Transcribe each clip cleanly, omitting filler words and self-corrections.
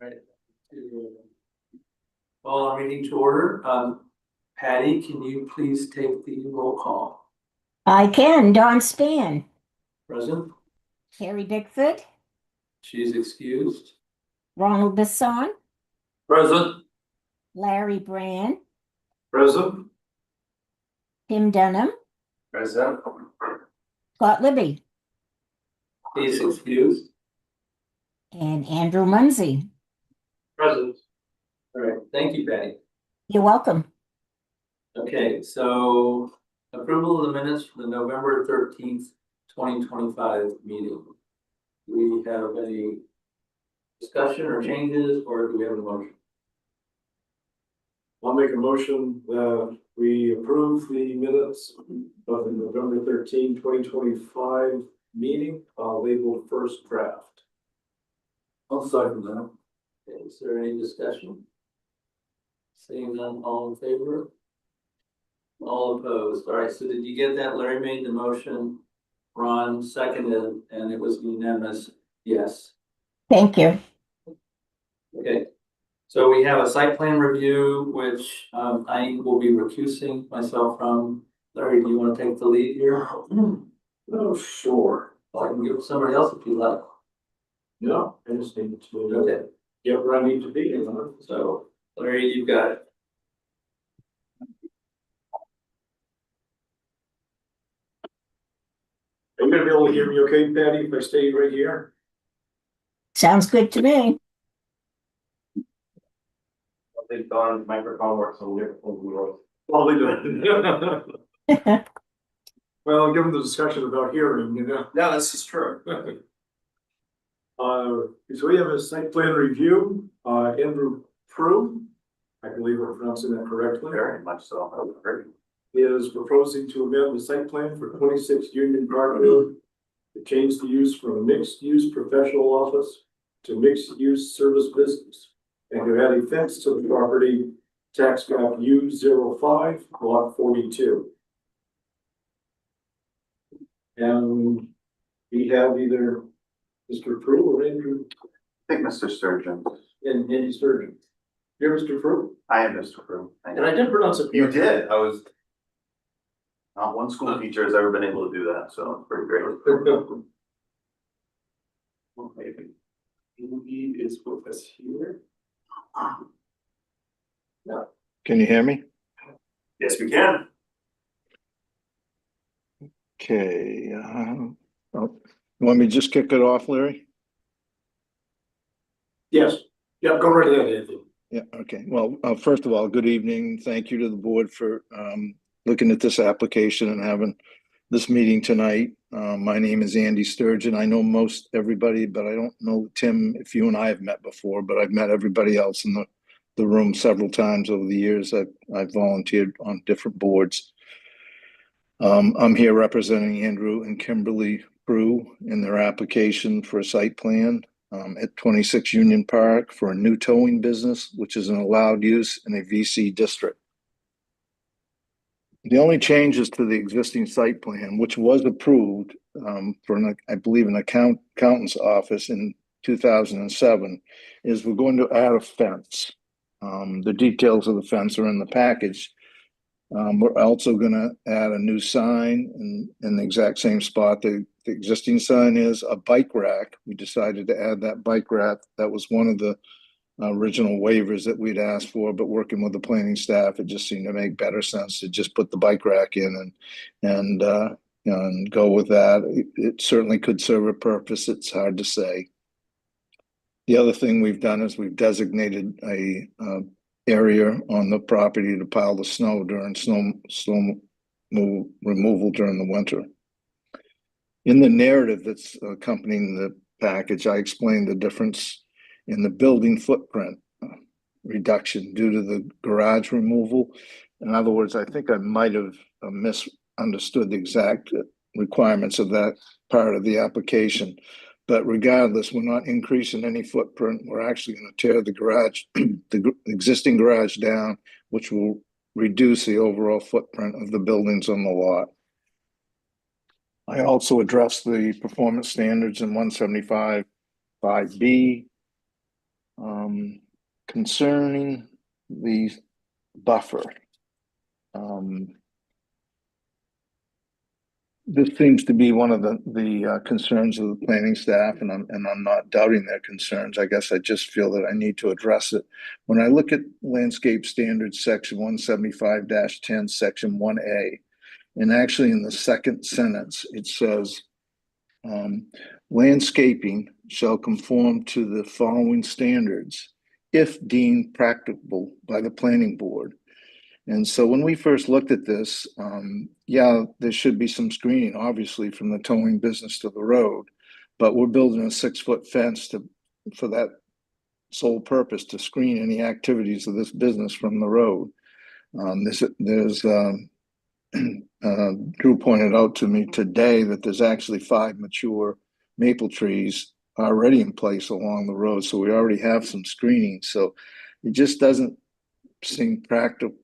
Right. To call our meeting to order. Patty, can you please take the roll call? I can. Dawn Span, Present. Carrie Bickford, She's excused. Ronald Besson, Present. Larry Brand, Present. Tim Dunham, Present. Scott Libby, He's excused. and Andrew Munsey. Present. All right, thank you, Patty. You're welcome. Okay, so approval of the minutes for the November 13th, 2025 meeting. Do we have any discussion or changes, or do we have a motion? I'll make a motion that we approve the minutes of the November 13, 2025 meeting, labeled first draft. I'll second that. Okay, is there any discussion? Seeing none, all in favor? All opposed. All right, so did you get that? Larry made the motion, Ron seconded, and it was unanimous, yes. Thank you. Okay, so we have a site plan review, which I will be recusing myself from. Larry, do you want to take the lead here? Oh, sure. I can give somebody else if you like. No, I just need to Okay, get where I need to be. so Larry, you got it. Are you gonna be able to hear me okay, Patty, if I stay right here? Sounds good to me. I think Don's microphone works a little different. Probably do. Well, given the discussion about hearing, you know. No, this is true. So we have a site plan review, Andrew Prue, I believe we're pronouncing that correctly, Very much so. is proposing to amend the site plan for 26 Union Park Road to change the use from a mixed-use professional office to mixed-use service business, and to add a fence to the property, tax map U05, lot 42. And we have either Mr. Prue or Andrew I think Mr. Sturgeon. and Andy Sturgeon. You're Mr. Prue? I am Mr. Prue. And I did pronounce it. You did. I was. Not one school teacher has ever been able to do that, so it's pretty great. Maybe he is with us here. Can you hear me? Yes, we can. Okay. You want me to just kick it off, Larry? Yes, yeah, go right ahead, Anthony. Yeah, okay. Well, first of all, good evening. Thank you to the board for looking at this application and having this meeting tonight. My name is Andy Sturgeon. I know most everybody, but I don't know, Tim, if you and I have met before, but I've met everybody else in the room several times over the years. I've volunteered on different boards. I'm here representing Andrew and Kimberly Prue in their application for a site plan at 26 Union Park for a new towing business, which is an allowed use in a VC district. The only changes to the existing site plan, which was approved for I believe an accountant's office in 2007, is we're going to add a fence. The details of the fence are in the package. We're also going to add a new sign in the exact same spot the existing sign is, a bike rack. We decided to add that bike rack. That was one of the original waivers that we'd asked for, but working with the planning staff, it just seemed to make better sense to just put the bike rack in and go with that. It certainly could serve a purpose. It's hard to say. The other thing we've done is we've designated a area on the property to pile the snow during snow removal during the winter. In the narrative that's accompanying the package, I explained the difference in the building footprint reduction due to the garage removal. In other words, I think I might have misunderstood the exact requirements of that part of the application. But regardless, we're not increasing any footprint. We're actually going to tear the garage, the existing garage down, which will reduce the overall footprint of the buildings on the lot. I also addressed the performance standards in 175 5B concerning the buffer. This seems to be one of the concerns of the planning staff, and I'm not doubting their concerns. I guess I just feel that I need to address it. When I look at landscape standards, section 175-10, section 1A, and actually in the second sentence, it says, landscaping shall conform to the following standards if deemed practicable by the planning board. And so when we first looked at this, yeah, there should be some screening, obviously, from the towing business to the road, but we're building a 6-foot fence for that sole purpose, to screen any activities of this business from the road. Drew pointed out to me today that there's actually 5 mature maple trees already in place along the road, so we already have some screening. So it just doesn't seem practical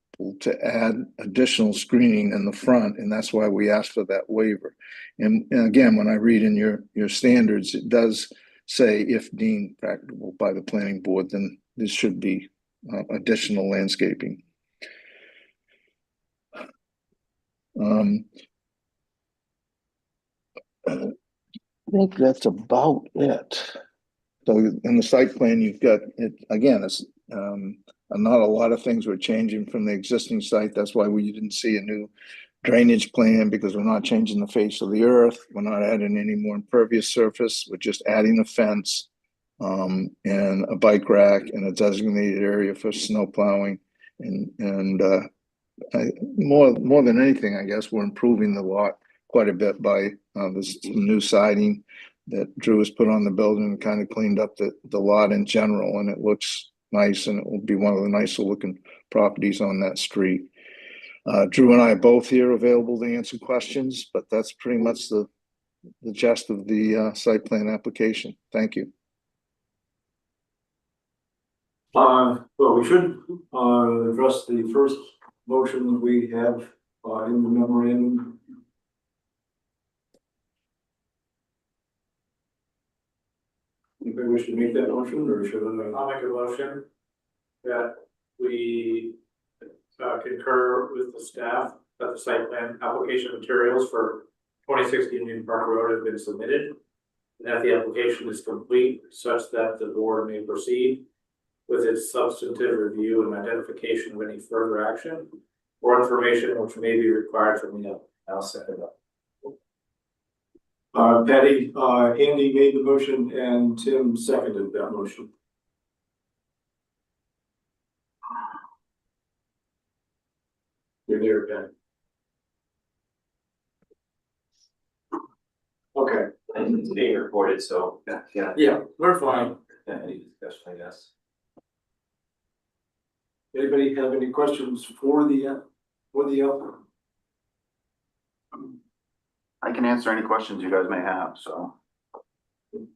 to add additional screening in the front, and that's why we asked for that waiver. And again, when I read in your standards, it does say if deemed practicable by the planning board, then there should be additional landscaping. I think that's about it. So in the site plan, you've got it again. It's not a lot of things were changing from the existing site. That's why we didn't see a new drainage plan, because we're not changing the face of the earth. We're not adding any more impervious surface. We're just adding a fence and a bike rack and a designated area for snow plowing. And more than anything, I guess we're improving the lot quite a bit by this new siding that Drew has put on the building, and kind of cleaned up the lot in general, and it looks nice, and it will be one of the nicer looking properties on that street. Drew and I are both here available to answer questions, but that's pretty much the gist of the site plan application. Thank you. Well, we should address the first motion that we have in the memorandum. Anybody wish to make that motion, or should I? I'll make a motion that we concur with the staff that the site plan application materials for 26 Union Park Road have been submitted, and that the application is complete such that the board may proceed with its substantive review and identification of any further action or information which may be required from the applicant. I'll second that. Patty, Andy made the motion and Tim seconded that motion. You're there, Patty. Okay. And it's being recorded, so. Yeah, we're fine. Any discussion, I guess. Anybody have any questions for the applicant? I can answer any questions you guys may have, so. Well,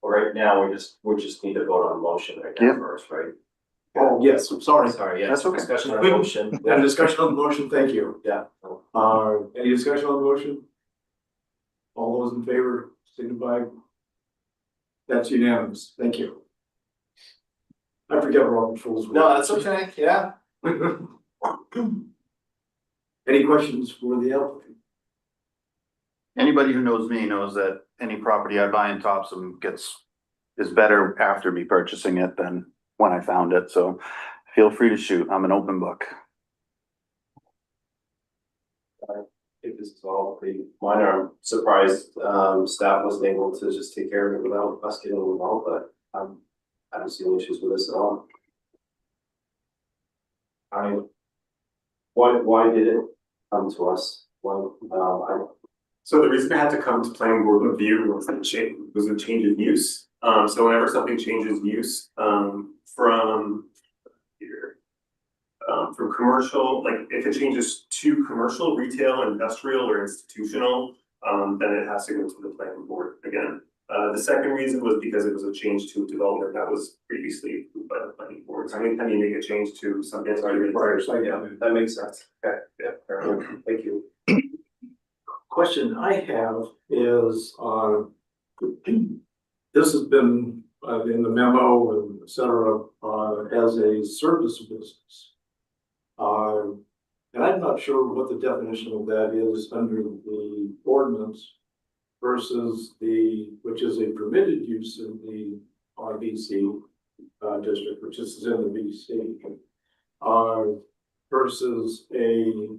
right now, we just need to vote on motion right now Yeah. first, right? Oh, yes, I'm sorry. Sorry, yes, That's okay. discussion on motion. And discussion on the motion, thank you. Yeah. Any discussion on the motion? All those in favor signify. That's unanimous, thank you. I forget Robert rules. No, that's okay, yeah. Any questions for the applicant? Anybody who knows me knows that any property I buy in Topsham is better after me purchasing it than when I found it, so feel free to shoot. I'm an open book. I think this is all pretty minor. I'm surprised staff wasn't able to just take care of it without us getting involved, but I don't see any issues with this at all. Why did it come to us? So the reason it had to come to planning board review was a change of use. So whenever something changes use, from commercial, like if it changes to commercial, retail, industrial, or institutional, then it has to go to the planning board again. The second reason was because it was a change to development that was previously approved by the planning board. So anytime you make a change to something that's already required, Yeah, that makes sense. Okay, yeah, fair enough. Thank you. Question I have is, this has been in the memo and et cetera, as a service business. And I'm not sure what the definition of that is under the ordinance versus which is a permitted use in the RBC district, which is in the BC, versus a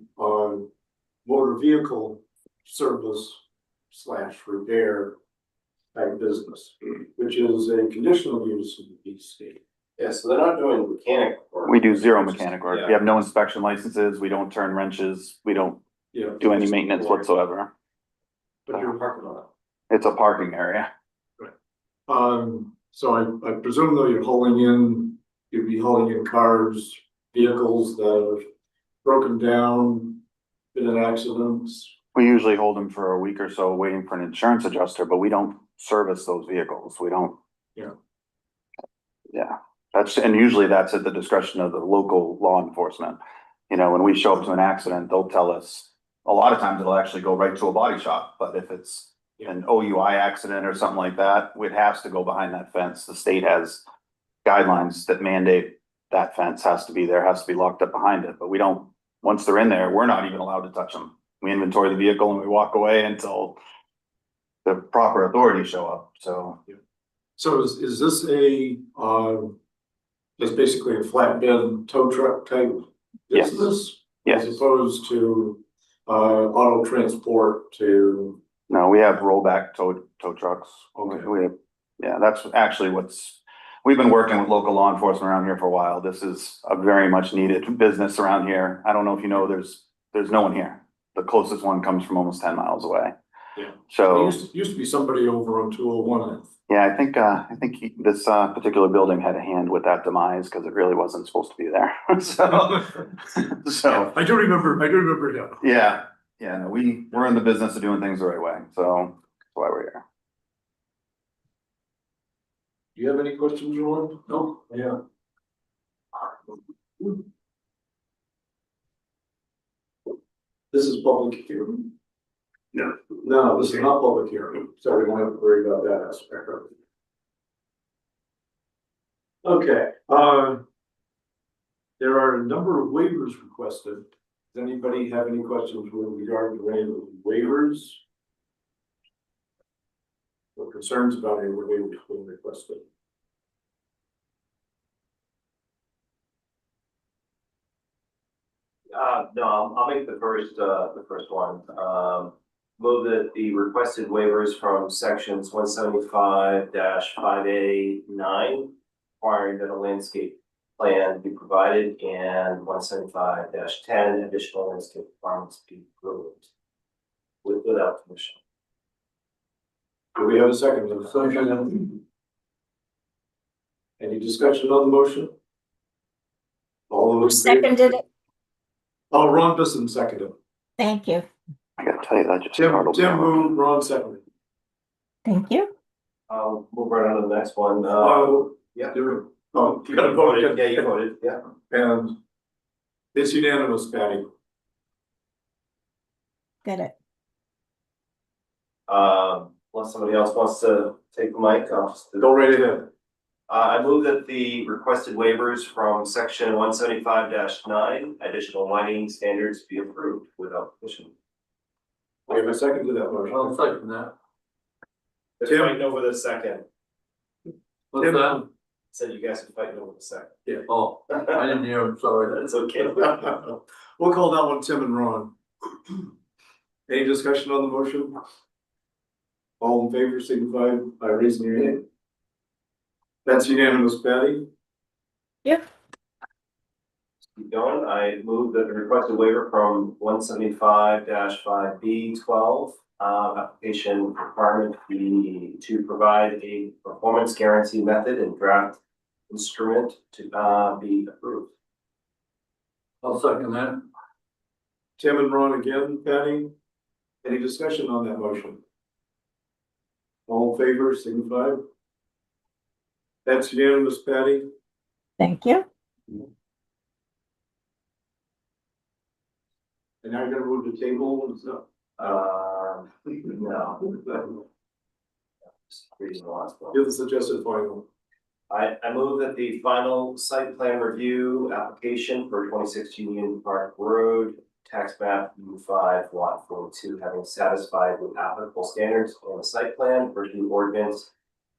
motor vehicle service / repair type business, which is a conditional use in the BC. Yeah, so they're not doing mechanic work. We do zero mechanic work. Yeah. We have no inspection licenses. We don't turn wrenches. We don't Yeah. do any maintenance whatsoever. But you're parking lot. It's a parking area. So I presume though you'd be hauling in cars, vehicles that have broken down, been in accidents. We usually hold them for a week or so waiting for an insurance adjuster, but we don't service those vehicles. We don't. Yeah. Yeah, and usually that's at the discretion of the local law enforcement. You know, when we show up to an accident, they'll tell us, a lot of times it'll actually go right to a body shop, but if it's an OUI accident or something like that, it has to go behind that fence. The state has guidelines that mandate that fence has to be there, has to be locked up behind it, but we don't, once they're in there, we're not even allowed to touch them. We inventory the vehicle and we walk away until the proper authorities show up, so. So is this it's basically a flatbed tow truck type Yes. business? Yes. As opposed to auto transport to, No, we have rollback tow trucks. Okay. We have, yeah, that's actually we've been working with local law enforcement around here for a while. This is a very much needed business around here. I don't know if you know, there's no one here. The closest one comes from almost 10 miles away. Yeah. So, there used to be somebody over on 201. yeah, I think this particular building had a hand with that demise because it really wasn't supposed to be there. So, I do remember him. yeah, no, we're in the business of doing things the right way. So that's why we're here. Do you have any questions, Ron? No? Yeah. This is public hearing. No, this is not public hearing, so we don't have to worry about that aspect of it. Okay, there are a number of waivers requested. Does anybody have any questions with regard to any of the waivers? Or concerns about any of the waivers being requested? No, I'll make the first one. Move that the requested waivers from sections 175-5A9, requiring that a landscape plan be provided, and 175-10, additional landscape requirements be approved without permission. Do we have a second? Any discussion on the motion? All those. Seconded it. Oh, Ron Bisson seconded. Thank you. I gotta tell you, that just Tim startled me. moved, Ron seconded. Thank you. I'll move right on to the next one. Yeah. You You gotta vote voted, again. yeah, you voted, yeah. And it's unanimous, Patty. Got it. Unless somebody else wants to take the mic, I'll just. Go right ahead. I move that the requested waivers from section 175-9, additional lighting standards be approved without permission. We have a second to that motion. I'll second that. They're fighting over the second. What's that? Said you guys are fighting over the second. Yeah, oh, I didn't hear, I'm sorry. That's okay. We'll call that one Tim and Ron. Any discussion on the motion? All in favor, signify by raising your hand. That's unanimous, Patty. Yep. Keep going. I move that the requested waiver from 175-5B12, application requirement be to provide a performance guarantee method and draft instrument to be approved. I'll second that. Tim and Ron again, Patty. Any discussion on that motion? All in favor, signify. That's unanimous, Patty. Thank you. And now you're gonna move the table and stuff. No. Just reading the last one. Give the suggested final. I move that the final site plan review application for 26 Union Park Road, tax map U5 lot 42, having satisfied with applicable standards on the site plan, review ordinance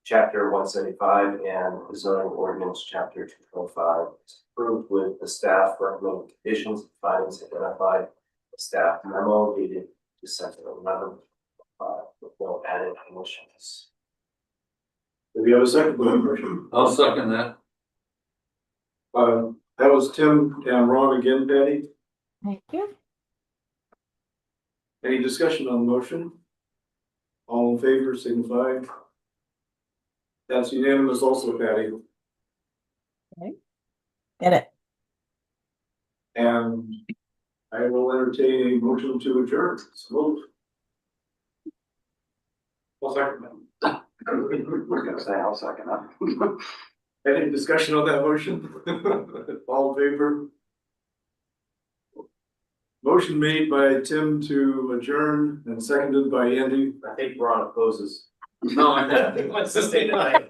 chapter 175 and the zoning ordinance chapter 225 is approved with the staff recommended conditions and findings identified. The staff memo dated December 11th, with no added conditions. Do we have a second to that motion? I'll second that. That was Tim and Ron again, Patty. Thank you. Any discussion on the motion? All in favor, signify. That's unanimous also, Patty. Did it. And I will entertain a motion to adjourn. So moved. I'll second that. I was gonna say, I'll second that. Any discussion on that motion? All in favor? Motion made by Tim to adjourn and seconded by Andy. I think Ron opposes. No, I think Wants to stay tonight.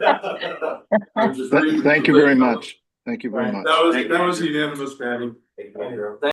I'm just reading- Thank you very much. Thank you very much. That was unanimous, Patty. Thank you, Andrew.